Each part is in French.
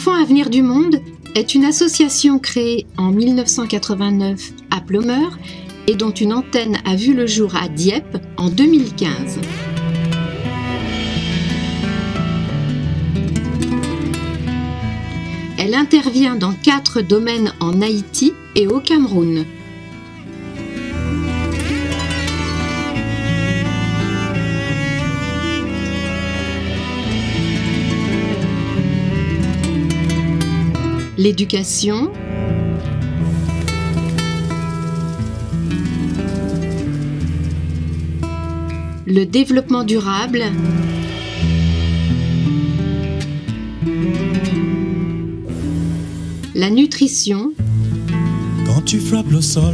Enfants Avenir du Monde est une association créée en 1989 à Plomeur et dont une antenne a vu le jour à Dieppe en 2015. Elle intervient dans 4 domaines en Haïti et au Cameroun. L'éducation, le développement durable, la nutrition. Quand tu frappes le sol,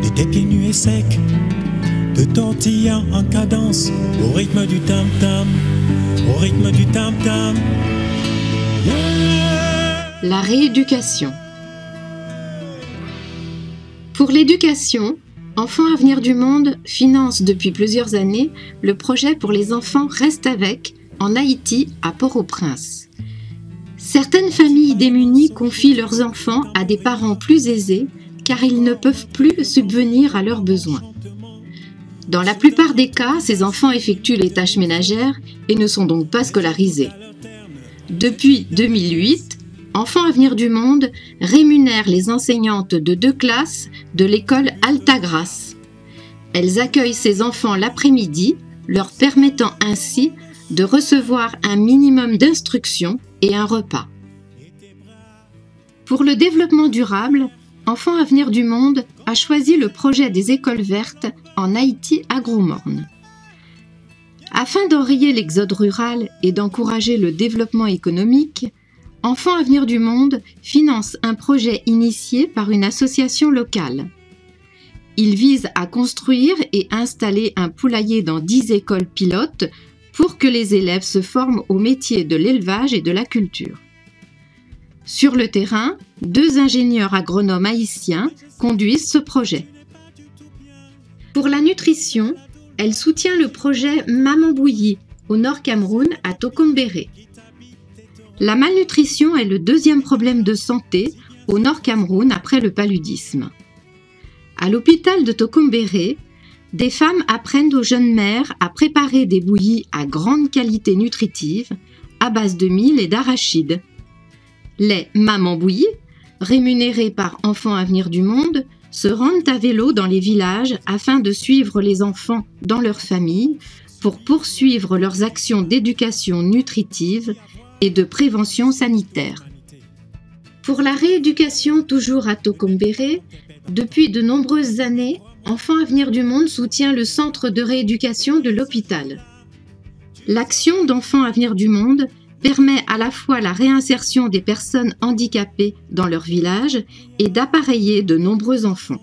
de tes pieds nus et secs, de tortillas en cadence, au rythme du tam-tam, au rythme du tam-tam. La rééducation. Pour l'éducation, Enfants Avenir du Monde finance depuis plusieurs années le projet pour les enfants Reste avec en Haïti à Port-au-Prince. Certaines familles démunies confient leurs enfants à des parents plus aisés car ils ne peuvent plus subvenir à leurs besoins. Dans la plupart des cas, ces enfants effectuent les tâches ménagères et ne sont donc pas scolarisés. Depuis 2008, Enfants Avenir du Monde rémunère les enseignantes de 2 classes de l'école Altagrace. Elles accueillent ces enfants l'après-midi, leur permettant ainsi de recevoir un minimum d'instruction et un repas. Pour le développement durable, Enfants Avenir du Monde a choisi le projet des écoles vertes en Haïti à Grosmorne. Afin d'enrayer l'exode rural et d'encourager le développement économique, Enfants Avenir du Monde finance un projet initié par une association locale. Il vise à construire et installer un poulailler dans 10 écoles pilotes pour que les élèves se forment au métier de l'élevage et de la culture. Sur le terrain, 2 ingénieurs agronomes haïtiens conduisent ce projet. Pour la nutrition, elle soutient le projet Maman Bouillie au Nord Cameroun à Tokombéré. La malnutrition est le 2e problème de santé au Nord Cameroun après le paludisme. À l'hôpital de Tokombéré, des femmes apprennent aux jeunes mères à préparer des bouillies à grande qualité nutritive à base de mil et d'arachide. Les mamans bouillies, rémunérées par Enfants Avenir du Monde, se rendent à vélo dans les villages afin de suivre les enfants dans leur famille pour poursuivre leurs actions d'éducation nutritive et de prévention sanitaire. Pour la rééducation toujours à Tokombéré, depuis de nombreuses années, Enfants Avenir du Monde soutient le centre de rééducation de l'hôpital. L'action d'Enfants Avenir du Monde permet à la fois la réinsertion des personnes handicapées dans leur village et d'appareiller de nombreux enfants.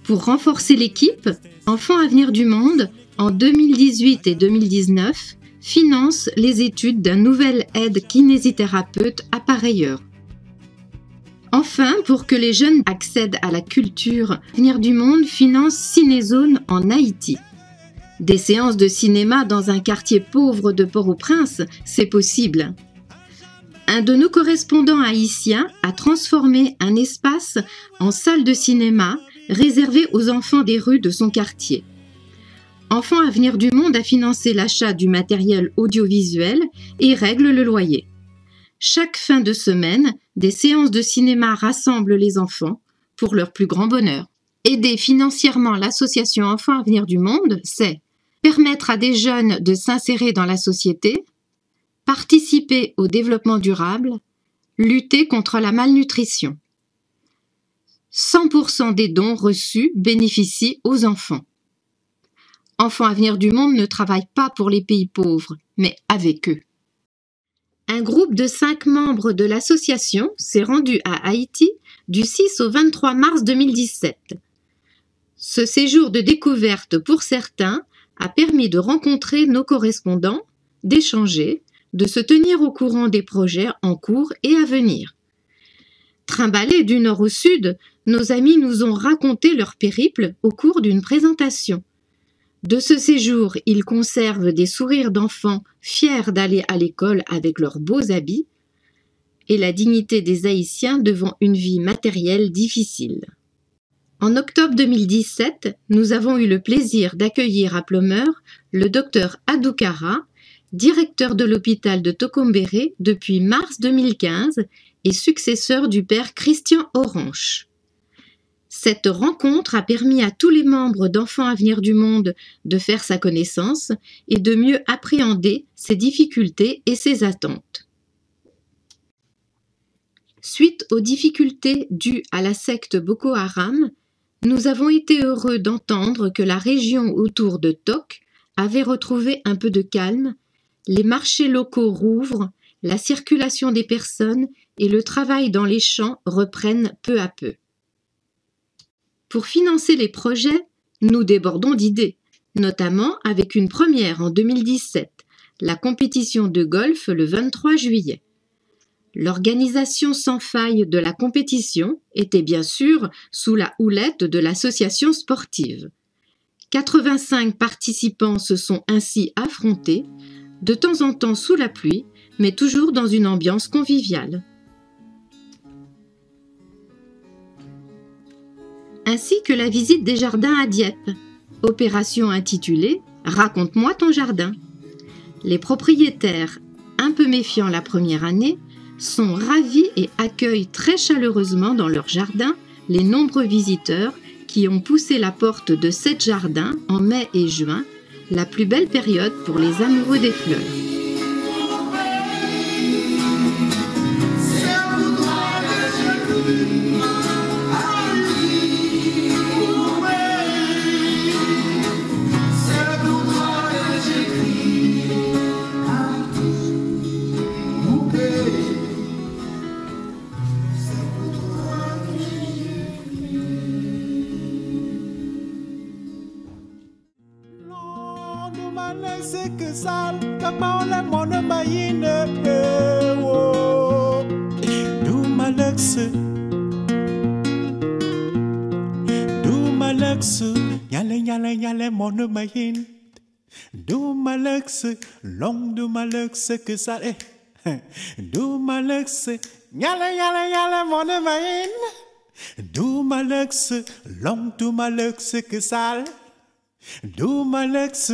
Pour renforcer l'équipe, Enfants Avenir du Monde, en 2018 et 2019, finance les études d'un nouvel aide kinésithérapeute appareilleur. Enfin, pour que les jeunes accèdent à la culture, Avenir du Monde finance Cinézone en Haïti. Des séances de cinéma dans un quartier pauvre de Port-au-Prince, c'est possible. Un de nos correspondants haïtiens a transformé un espace en salle de cinéma réservée aux enfants des rues de son quartier. Enfants Avenir du Monde a financé l'achat du matériel audiovisuel et règle le loyer. Chaque fin de semaine, des séances de cinéma rassemblent les enfants pour leur plus grand bonheur. Aider financièrement l'association Enfants Avenir du Monde, c'est permettre à des jeunes de s'insérer dans la société, participer au développement durable, lutter contre la malnutrition. 100% des dons reçus bénéficient aux enfants. Enfants Avenir du Monde ne travaille pas pour les pays pauvres, mais avec eux. Un groupe de 5 membres de l'association s'est rendu à Haïti du 6 au 23 mars 2017. Ce séjour de découverte pour certains a permis de rencontrer nos correspondants, d'échanger, de se tenir au courant des projets en cours et à venir. Trimballés du nord au sud, nos amis nous ont raconté leur périple au cours d'une présentation. De ce séjour, ils conservent des sourires d'enfants fiers d'aller à l'école avec leurs beaux habits, et la dignité des Haïtiens devant une vie matérielle difficile. En octobre 2017, nous avons eu le plaisir d'accueillir à Plomeur le docteur Adoukara, directeur de l'hôpital de Tokombéré depuis mars 2015 et successeur du père Christian Orange. Cette rencontre a permis à tous les membres d'Enfants Avenir du Monde de faire sa connaissance et de mieux appréhender ses difficultés et ses attentes. Suite aux difficultés dues à la secte Boko Haram, nous avons été heureux d'entendre que la région autour de Tok avait retrouvé un peu de calme, les marchés locaux rouvrent, la circulation des personnes et le travail dans les champs reprennent peu à peu. Pour financer les projets, nous débordons d'idées, notamment avec une première en 2017, la compétition de golf le 23 juillet. L'organisation sans faille de la compétition était bien sûr sous la houlette de l'association sportive. 85 participants se sont ainsi affrontés, de temps en temps sous la pluie, mais toujours dans une ambiance conviviale. Ainsi que la visite des jardins à Dieppe, opération intitulée « Raconte-moi ton jardin ». Les propriétaires, un peu méfiants la première année, sont ravis et accueillent très chaleureusement dans leur jardin les nombreux visiteurs qui ont poussé la porte de 7 jardins en mai et juin, la plus belle période pour les amoureux des fleurs. C'est que ça, comment la monde maïne, du malax, yale, monde maïne, du malax, long du malax, que ça, du malax, yale, monde maïne, du malax, long du malax, que ça, du malax.